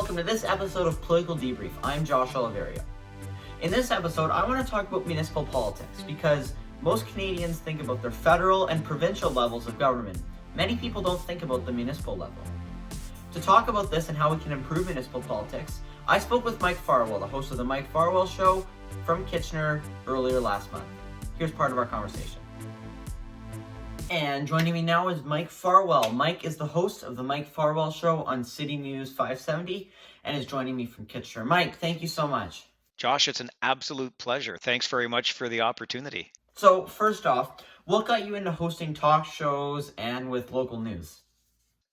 welcome to this episode of Political Debrief. I'm Josh Oliveria. In this episode, I want to talk about municipal politics because most Canadians think about their federal and provincial levels of government. Many people don't think about the municipal level. To talk about this and how we can improve municipal politics, I spoke with Mike Farwell, the host of the Mike Farwell Show from Kitchener earlier last month. Here's part of our conversation. And joining me now is Mike Farwell. Mike is the host of the Mike Farwell Show on City News 570 and is joining me from Kitchener. Mike, thank you so much. Josh, it's an absolute pleasure. Thanks very much for the opportunity. So, first off, what got you into hosting talk shows and with local news?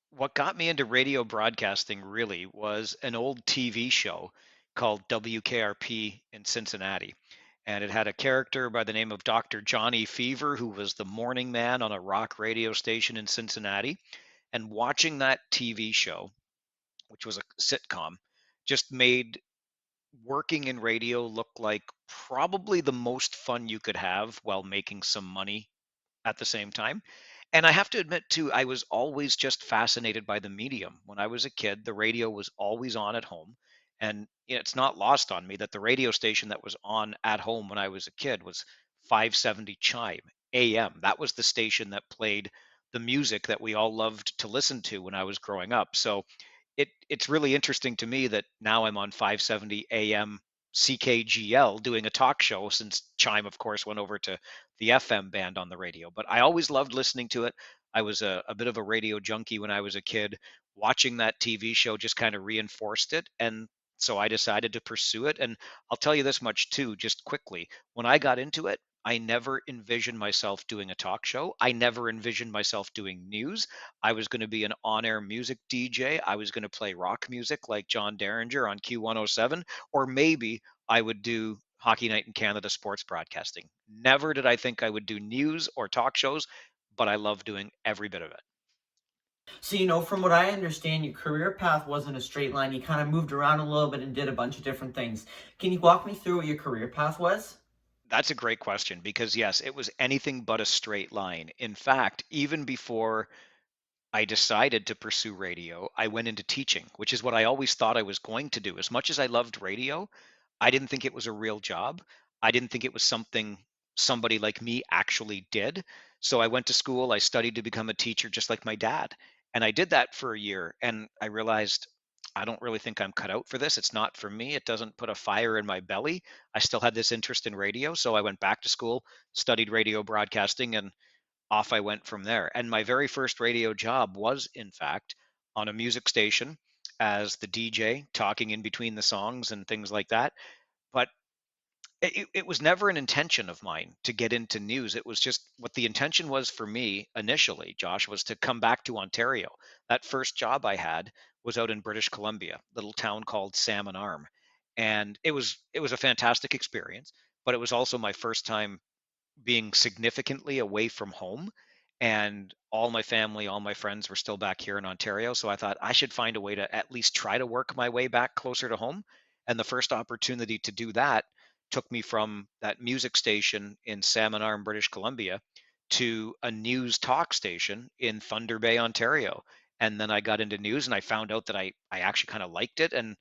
What got me into radio broadcasting really was an old TV show called WKRP in Cincinnati. And it had a character by the name of Dr. Johnny Fever, who was the morning man on a rock radio station in Cincinnati. And watching that TV show, which was a sitcom, just made working in radio look like probably the most fun you could have while making some money at the same time. And I have to admit, too, I was always just fascinated by the medium. When I was a kid, the radio was always on at home. And it's not lost on me that the radio station that was on at home when I was a kid was 570 Chime AM. That was the station that played the music that we all loved to listen to when I was growing up. So it's really interesting to me that now I'm on 570 AM CKGL doing a talk show, since Chime, of course, went over to the FM band on the radio. But I always loved listening to it. I was a bit of a radio junkie when I was a kid. Watching that TV show just kind of reinforced it. And so I decided to pursue it. And I'll tell you this much too, just quickly. When I got into it, I never envisioned myself doing a talk show. I never envisioned myself doing news. I was going to be an on air music DJ. I was going to play rock music like John Derringer on Q107, or maybe I would do Hockey Night in Canada sports broadcasting. Never did I think I would do news or talk shows, but I love doing every bit of it. So, from what I understand, your career path wasn't a straight line. You kind of moved around a little bit and did a bunch of different things. Can you walk me through what your career path was? That's a great question because, yes, it was anything but a straight line. In fact, even before I decided to pursue radio, I went into teaching, which is what I always thought I was going to do. As much as I loved radio, I didn't think it was a real job. I didn't think it was something somebody like me actually did. So I went to school, I studied to become a teacher just like my dad. And I did that for a year and I realized I don't really think I'm cut out for this. It's not for me. It doesn't put a fire in my belly. I still had this interest in radio, so I went back to school, studied radio broadcasting, and off I went from there. And my very first radio job was, in fact, on a music station as the DJ, talking in between the songs and things like that. But it was never an intention of mine to get into news. It was just what the intention was for me initially, Josh, was to come back to Ontario. That first job I had was out in British Columbia, little town called Salmon Arm. And it was a fantastic experience, but it was also my first time being significantly away from home, and all my family, all my friends were still back here in Ontario. So I thought I should find a way to at least try to work my way back closer to home. And the first opportunity to do that took me from that music station in Salmon Arm, British Columbia, to a news talk station in Thunder Bay, Ontario. And then I got into news and I found out that I actually kind of liked it. And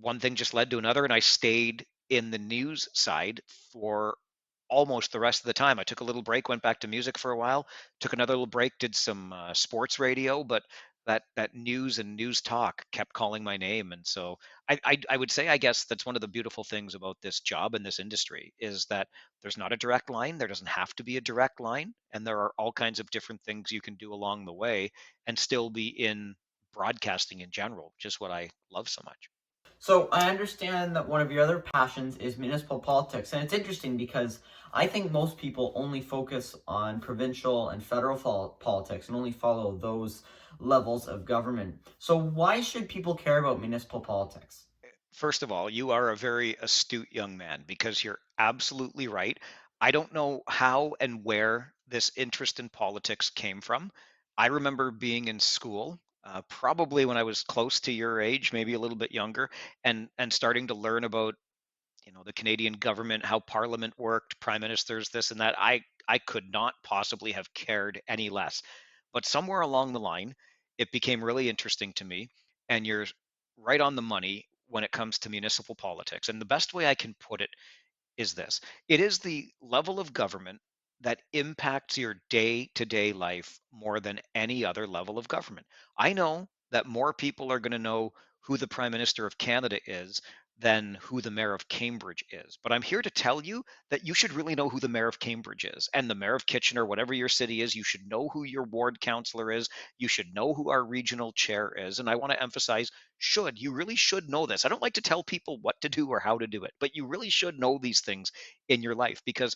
one thing just led to another, and I stayed in the news side for almost the rest of the time. I took a little break, went back to music for a while, took another little break, did some sports radio, but that news and news talk kept calling my name. And so I would say, I guess that's one of the beautiful things about this job and this industry is that there's not a direct line. There doesn't have to be a direct line, and there are all kinds of different things you can do along the way and still be in broadcasting in general, which is what I love so much. So I understand that one of your other passions is municipal politics, and it's interesting because I think most people only focus on provincial and federal politics and only follow those levels of government. So why should people care about municipal politics? First of all, you are a very astute young man because you're absolutely right. I don't know how and where this interest in politics came from. I remember being in school, probably when I was close to your age, maybe a little bit younger, and starting to learn about the Canadian government, how Parliament worked, prime ministers, this and that. I could not possibly have cared any less. But somewhere along the line, it became really interesting to me. And you're right on the money when it comes to municipal politics. And the best way I can put it is this: it is the level of government that impacts your day to day life more than any other level of government. I know that more people are going to know who the Prime Minister of Canada is than who the Mayor of Cambridge is. But I'm here to tell you that you should really know who the Mayor of Cambridge is. And the Mayor of Kitchener, whatever your city is, you should know who your ward councillor is. You should know who our regional chair is. And I want to emphasize, should. You really should know this. I don't like to tell people what to do or how to do it, but you really should know these things in your life, because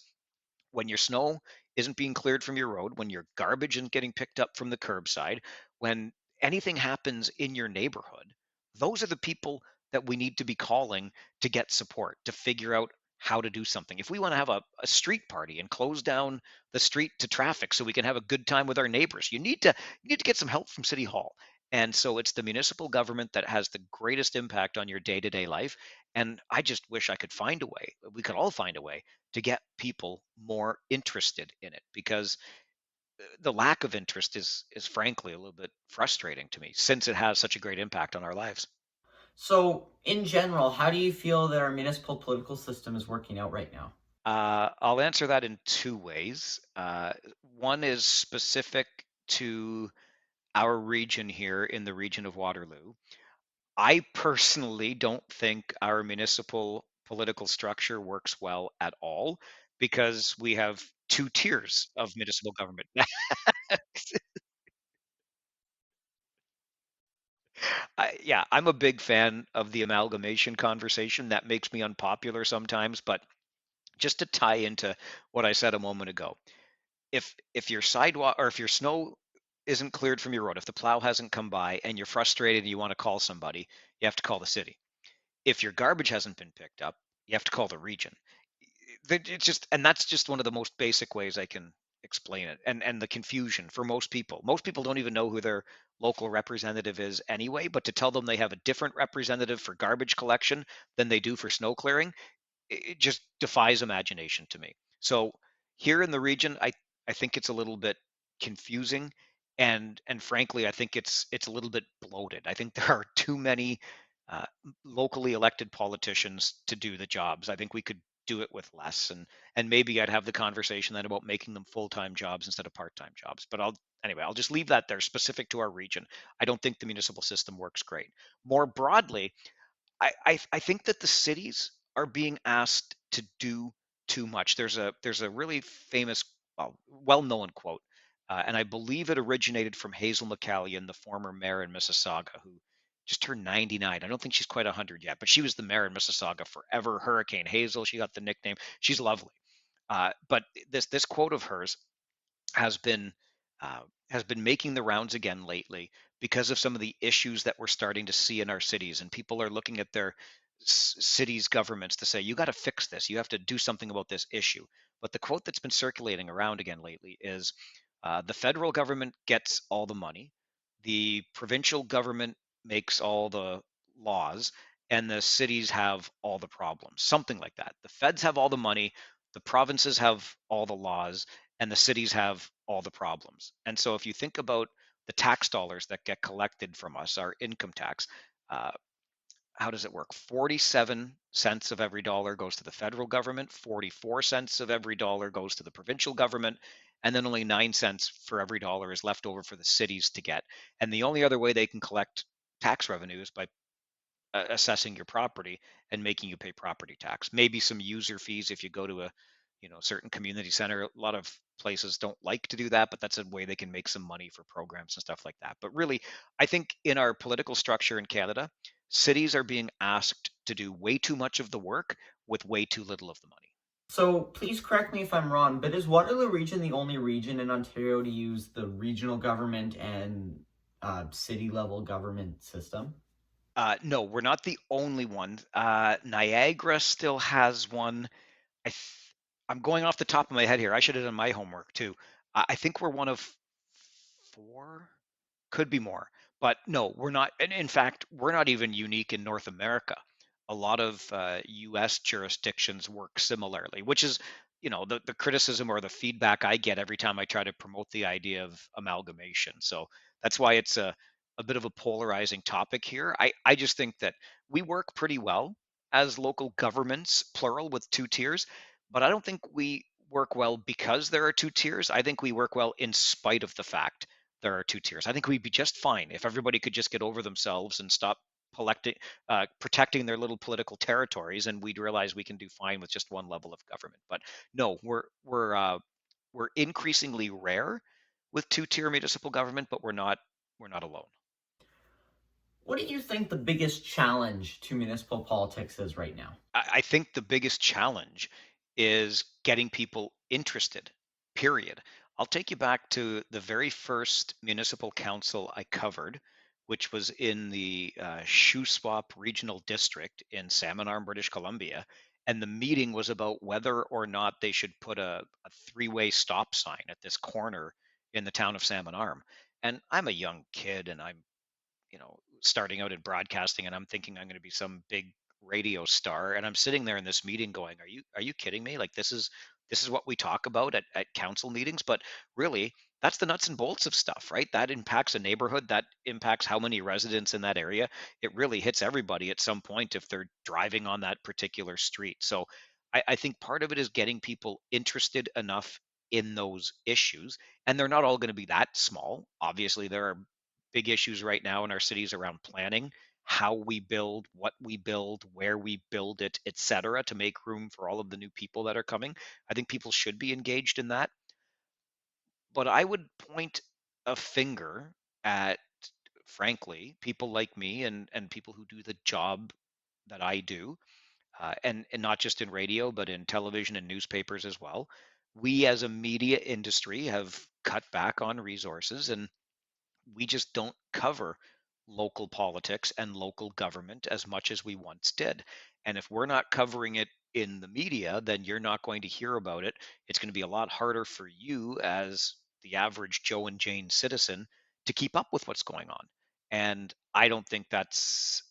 when your snow isn't being cleared from your road, when your garbage isn't getting picked up from the curbside, when anything happens in your neighborhood, those are the people that we need to be calling to get support, to figure out how to do something. If we want to have a street party and close down the street to traffic so we can have a good time with our neighbors, you need to get some help from City Hall. And so it's the municipal government that has the greatest impact on your day-to-day life. And I just wish I could find a way, we could all find a way to get people more interested in it, because the lack of interest is frankly a little bit frustrating to me, since it has such a great impact on our lives. So, in general, how do you feel that our municipal political system is working out right now? I'll answer that in two ways. One is specific to our region here in the region of Waterloo. I personally don't think our municipal political structure works well at all, because we have two tiers of municipal government. Yeah, I'm a big fan of the amalgamation conversation. That makes me unpopular sometimes, but just to tie into what I said a moment ago, if your sidewalk or if your snow isn't cleared from your road, if the plow hasn't come by and you're frustrated and you want to call somebody, you have to call the city. If your garbage hasn't been picked up, you have to call the region. It's just, and that's just one of the most basic ways I can explain it. And the confusion for most people don't even know who their local representative is anyway. But to tell them they have a different representative for garbage collection than they do for snow clearing, it just defies imagination to me. So here in the region, I think it's a little bit confusing, and frankly, I think it's a little bit bloated. I think there are too many uh, locally elected politicians to do the jobs. I think we could do it with less, and maybe I'd have the conversation then about making them full-time jobs instead of part-time jobs. But I'll just leave that there, specific to our region. I don't think the municipal system works great. More broadly, I think that the cities are being asked to do too much. There's a really famous, well-known quote, and I believe it originated from Hazel McCallion, the former mayor in Mississauga, who just turned 99. I don't think she's quite 100 yet, but she was the mayor in Mississauga forever. Hurricane Hazel, she got the nickname. She's lovely. But this quote of hers has been uh, has been making the rounds again lately, because of some of the issues that we're starting to see in our cities, and people are looking at their cities governments to say, you got to fix this, you have to do something about this issue. But the quote that's been circulating around again lately is, the federal government gets all the money, the provincial government makes all the laws, and the cities have all the problems, something like that. The feds have all the money, the provinces have all the laws, and the cities have all the problems. And so if you think about the tax dollars that get collected from us, our income tax, uh, how does it work? 47 cents of every dollar goes to the federal government, 44 cents of every dollar goes to the provincial government, and then only 9 cents for every dollar is left over for the cities to get. And the only other way they can collect tax revenue is by assessing your property and making you pay property tax. Maybe some user fees if you go to a, certain community center. A lot of places don't like to do that, but that's a way they can make some money for programs and stuff like that. But really, I think in our political structure in Canada, cities are being asked to do way too much of the work with way too little of the money. So, please correct me if I'm wrong, but is Waterloo Region the only region in Ontario to use the regional government and city level government system? No, we're not the only one. Niagara still has one. I th- I'm going off the top of my head here. I should have done my homework too. I think we're one of four, could be more, but no, we're not. And in fact, we're not even unique in North America. A lot of U.S. jurisdictions work similarly, which is, the criticism or the feedback I get every time I try to promote the idea of amalgamation. So that's why it's a bit of a polarizing topic here. I just think that we work pretty well as local governments, plural, with two tiers, but I don't think we work well because there are two tiers. I think we work well in spite of the fact there are two tiers. I think we'd be just fine if everybody could just get over themselves and stop collecting, protecting their little political territories, and we'd realize we can do fine with just one level of government. But no, we're increasingly rare with two-tier municipal government, but we're not alone. What do you think the biggest challenge to municipal politics is right now? I think the biggest challenge is getting people interested, period. I'll take you back to the very first municipal council I covered, which was in the Shuswap Regional District in Salmon Arm, British Columbia. And the meeting was about whether or not they should put a three-way stop sign at this corner in the town of Salmon Arm. And I'm a young kid and I'm starting out in broadcasting and I'm thinking I'm going to be some big radio star and I'm sitting there in this meeting going, are you kidding me? Like this is what we talk about at council meetings, but really that's the nuts and bolts of stuff, right? That impacts a neighborhood, that impacts how many residents in that area. It really hits everybody at some point if they're driving on that particular street. So I think part of it is getting people interested enough in those issues, and they're not all going to be that small. Obviously, there are big issues right now in our cities around planning, how we build, what we build, where we build it, et cetera, to make room for all of the new people that are coming. I think people should be engaged in that. But I would point a finger at, frankly, people like me and people who do the job that I do, and not just in radio, but in television and newspapers as well. We as a media industry have cut back on resources, and we just don't cover local politics and local government as much as we once did. And if we're not covering it in the media, then you're not going to hear about it. It's going to be a lot harder for you as the average Joe and Jane citizen to keep up with what's going on. And I don't think that's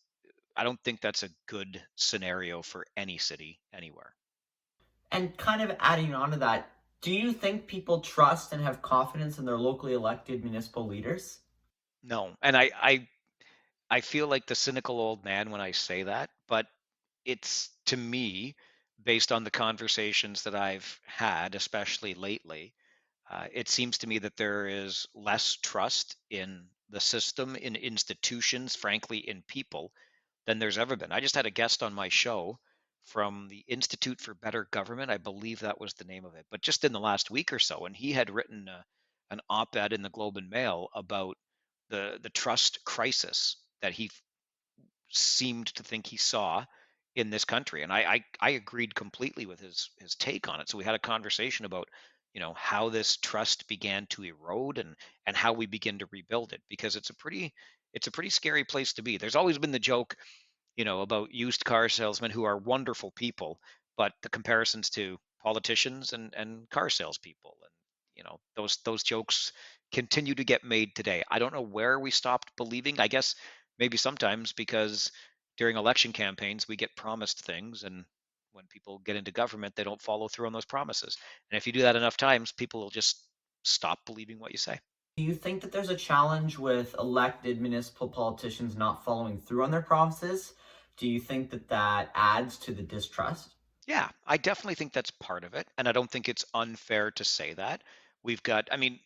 a good scenario for any city anywhere. And kind of adding on to that, do you think people trust and have confidence in their locally elected municipal leaders? No. And I feel like the cynical old man when I say that, but it's to me, based on the conversations that I've had, especially lately, it seems to me that there is less trust in the system, in institutions, frankly, in people than there's ever been. I just had a guest on my show from the Institute for Better Government. I believe that was the name of it, but just in the last week or so, and he had written an op-ed in the Globe and Mail about the trust crisis that he seemed to think he saw in this country. And I agreed completely with his take on it. So we had a conversation about, how this trust began to erode and how we begin to rebuild it, because it's a pretty scary place to be. There's always been the joke, about used car salesmen who are wonderful people, but the comparisons to politicians and car salespeople, and those jokes continue to get made today. I don't know where we stopped believing. I guess maybe sometimes because during election campaigns we get promised things, and when people get into government, they don't follow through on those promises. And if you do that enough times, people will just stop believing what you say. Do you think that there's a challenge with elected municipal politicians not following through on their promises? Do you think that that adds to the distrust? Yeah, I definitely think that's part of it. And I don't think it's unfair to say that. I mean,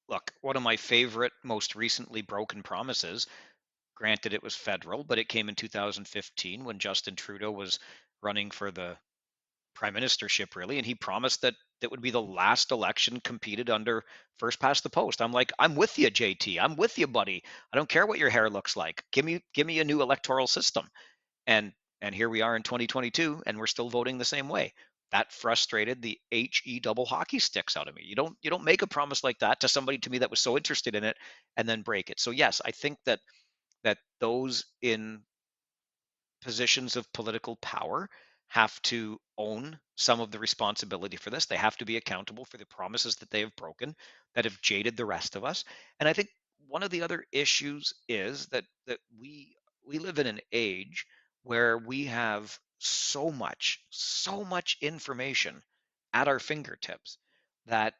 look, one of my favorite, most recently broken promises, granted it was federal, but it came in 2015 when Justin Trudeau was running for the prime ministership, really. And he promised that that would be the last election competed under first past the post. I'm like, I'm with you, JT. I'm with you, buddy. I don't care what your hair looks like. Give me a new electoral system. And here we are in 2022 and we're still voting the same way. That frustrated the he double hockey sticks out of me. You don't make a promise like that to somebody, to me, that was so interested in it, and then break it. So yes, I think that those in positions of political power have to own some of the responsibility for this. They have to be accountable for the promises that they have broken, that have jaded the rest of us. And I think one of the other issues is that we live in an age where we have so much information at our fingertips that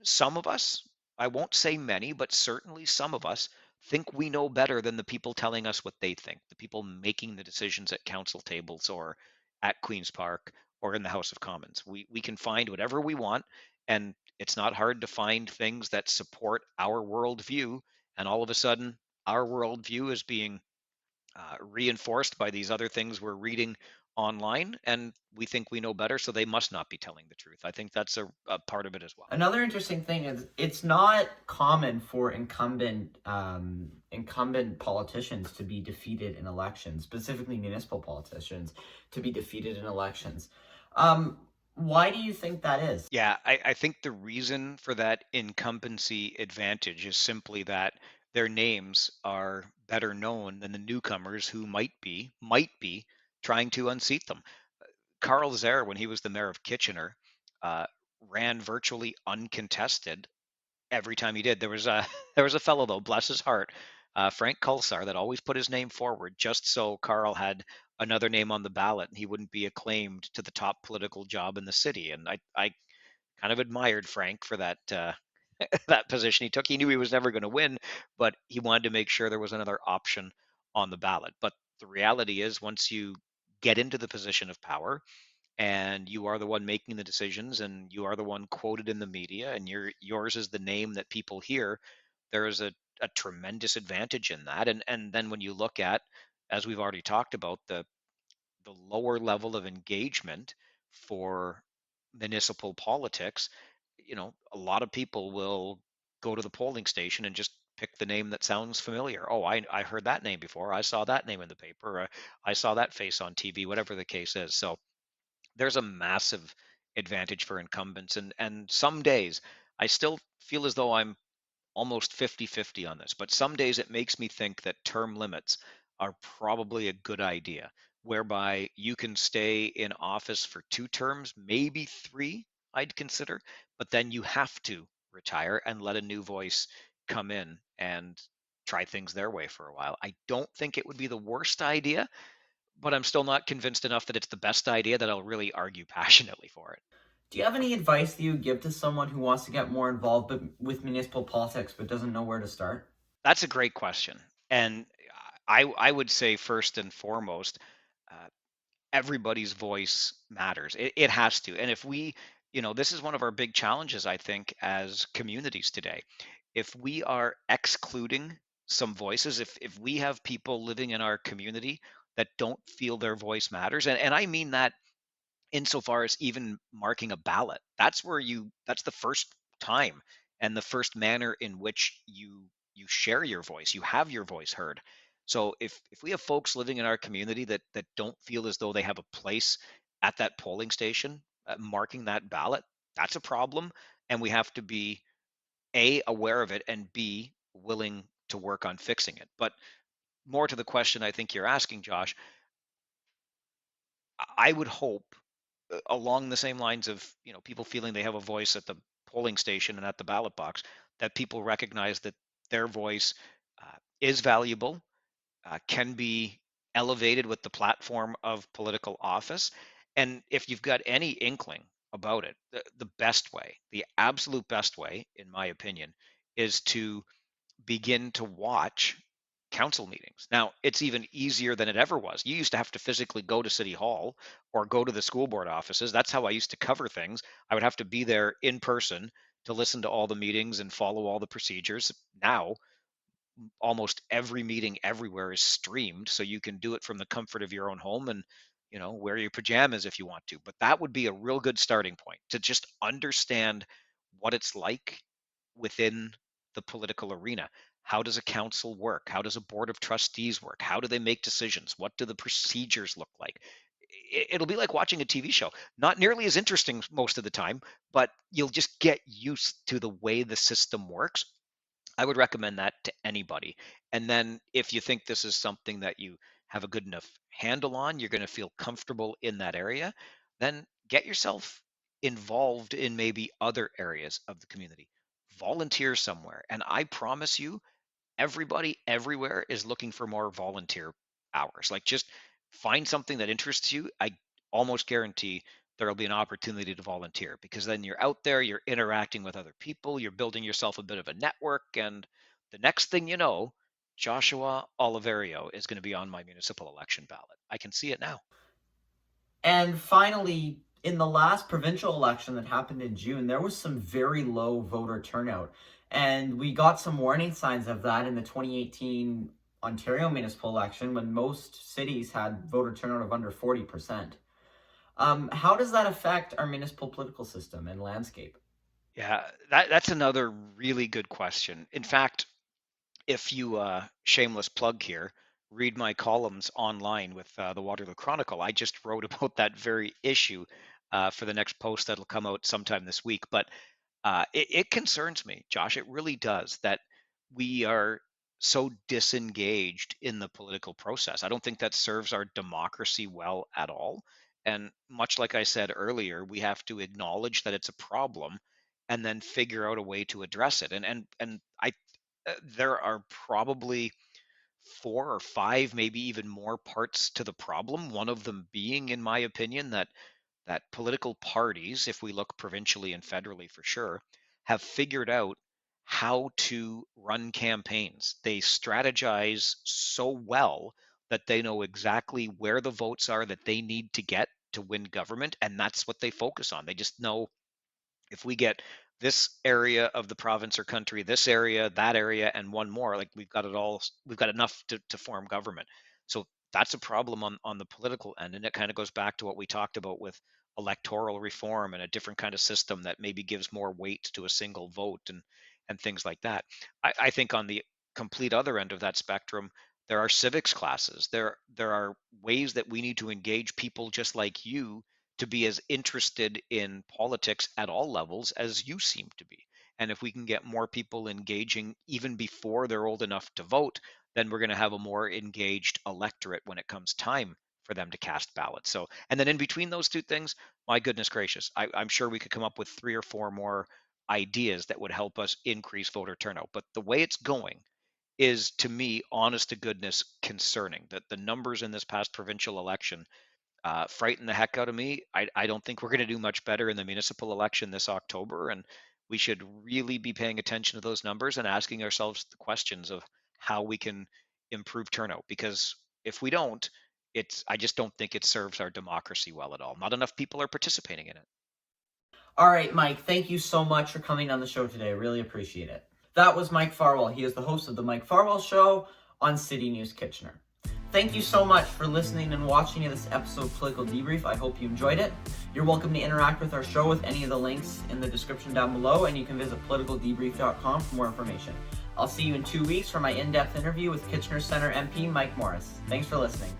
some of us, I won't say many, but certainly some of us think we know better than the people telling us what they think, the people making the decisions at council tables or at Queen's Park or in the House of Commons. We can find whatever we want, and it's not hard to find things that support our worldview. And all of a sudden, our worldview is being reinforced by these other things we're reading online, and we think we know better, so they must not be telling the truth. I think that's a part of it as well. Another interesting thing is it's not common for incumbent politicians to be defeated in elections, specifically municipal politicians to be defeated in elections. Um, why do you think that is? Yeah, I think the reason for that incumbency advantage is simply that their names are better known than the newcomers who might be trying to unseat them. Carl Zare, when he was the mayor of Kitchener, uh, ran virtually uncontested every time he did. There was a there was a fellow though, bless his heart, Frank Kulsar, that always put his name forward just so Carl had another name on the ballot and he wouldn't be acclaimed to the top political job in the city. And I kind of admired Frank for that that position he took. He knew he was never going to win, but he wanted to make sure there was another option on the ballot. But the reality is, once you get into the position of power and you are the one making the decisions and you are the one quoted in the media and yours is the name that people hear, there is a tremendous advantage in that. And then when you look at, as we've already talked about, the lower level of engagement for municipal politics, a lot of people will go to the polling station and just pick the name that sounds familiar. Oh, I heard that name before. I saw that name in the paper. I saw that face on TV, whatever the case is. So there's a massive advantage for incumbents. And some days I still feel as though I'm almost 50-50 on this, but some days it makes me think that term limits are probably a good idea, whereby you can stay in office for 2 terms, maybe 3, I'd consider, but then you have to retire and let a new voice come in and try things their way for a while. I don't think it would be the worst idea, but I'm still not convinced enough that it's the best idea that I'll really argue passionately for it. Do you have any advice that you would give to someone who wants to get more involved with municipal politics but doesn't know where to start? That's a great question. And I would say first and foremost, uh, everybody's voice matters. It has to. And if we, this is one of our big challenges, I think, as communities today. If we are excluding some voices, if we have people living in our community that don't feel their voice matters, and I mean that insofar as even marking a ballot, that's the first time and the first manner in which you share your voice, you have your voice heard. So if we have folks living in our community that don't feel as though they have a place at that polling station, marking that ballot, that's a problem. And we have to be a aware of it and b willing to work on fixing it. But more to the question I think you're asking, Josh, I would hope, along the same lines of people feeling they have a voice at the polling station and at the ballot box, that people recognize that their voice is valuable, can be elevated with the platform of political office. And if you've got any inkling about it, the best way, the absolute best way, in my opinion, is to begin to watch council meetings. Now, it's even easier than it ever was. You used to have to physically go to City Hall or go to the school board offices. That's how I used to cover things. I would have to be there in person to listen to all the meetings and follow all the procedures. Now, almost every meeting everywhere is streamed, so you can do it from the comfort of your own home and wear your pajamas if you want to. But that would be a real good starting point to just understand what it's like within the political arena. How does a council work? How does a board of trustees work? How do they make decisions? What do the procedures look like? It'll be like watching a TV show. Not nearly as interesting most of the time, but you'll just get used to the way the system works. I would recommend that to anybody. And then if you think this is something that you have a good enough handle on, you're going to feel comfortable in that area, then get yourself involved in maybe other areas of the community. Volunteer somewhere. And I promise you, everybody everywhere is looking for more volunteer hours. Like, just find something that interests you. I almost guarantee there'll be an opportunity to volunteer, because then you're out there, you're interacting with other people, you're building yourself a bit of a network, and the next thing you know, Joshua Oliverio is going to be on my municipal election ballot. I can see it now. And finally, in the last provincial election that happened in June, there was some very low voter turnout. And we got some warning signs of that in the 2018 Ontario municipal election when most cities had voter turnout of under 40%. How does that affect our municipal political system and landscape? Yeah, that's another really good question. In fact, if you shameless plug here, read my columns online with the Waterloo Chronicle. I just wrote about that very issue for the next post that'll come out sometime this week. But it concerns me, Josh. It really does that we are so disengaged in the political process. I don't think that serves our democracy well at all. And much like I said earlier, we have to acknowledge that it's a problem and then figure out a way to address it. And I there are probably four or five, maybe even more parts to the problem. One of them being, in my opinion, that political parties, if we look provincially and federally for sure, have figured out how to run campaigns. They strategize so well that they know exactly where the votes are that they need to get to win government, and that's what they focus on. They just know if we get this area of the province or country, this area, that area, and one more, like we've got it all, we've got enough to form government. So that's a problem on the political end. And it kind of goes back to what we talked about with electoral reform and a different kind of system that maybe gives more weight to a single vote and things like that. I think on the complete other end of that spectrum, there are civics classes. There are ways that we need to engage people just like you to be as interested in politics at all levels as you seem to be. And if we can get more people engaging even before they're old enough to vote, then we're going to have a more engaged electorate when it comes time for them to cast ballots. So, and then in between those two things, my goodness gracious, I'm sure we could come up with three or four more ideas that would help us increase voter turnout. But the way it's going is, to me, honest to goodness, concerning. That the numbers in this past provincial election frighten the heck out of me. I don't think we're going to do much better in the municipal election this October, and we should really be paying attention to those numbers and asking ourselves the questions of how we can improve turnout. Because if we don't, I just don't think it serves our democracy well at all. Not enough people are participating in it. All right, Mike, thank you so much for coming on the show today. I really appreciate it. That was Mike Farwell. He is the host of The Mike Farwell Show on City News Kitchener. Thank you so much for listening and watching this episode of Political Debrief. I hope you enjoyed it. You're welcome to interact with our show with any of the links in the description down below, and you can visit politicaldebrief.com for more information. I'll see you in 2 weeks for my in-depth interview with Kitchener Centre MP Mike Morris. Thanks for listening.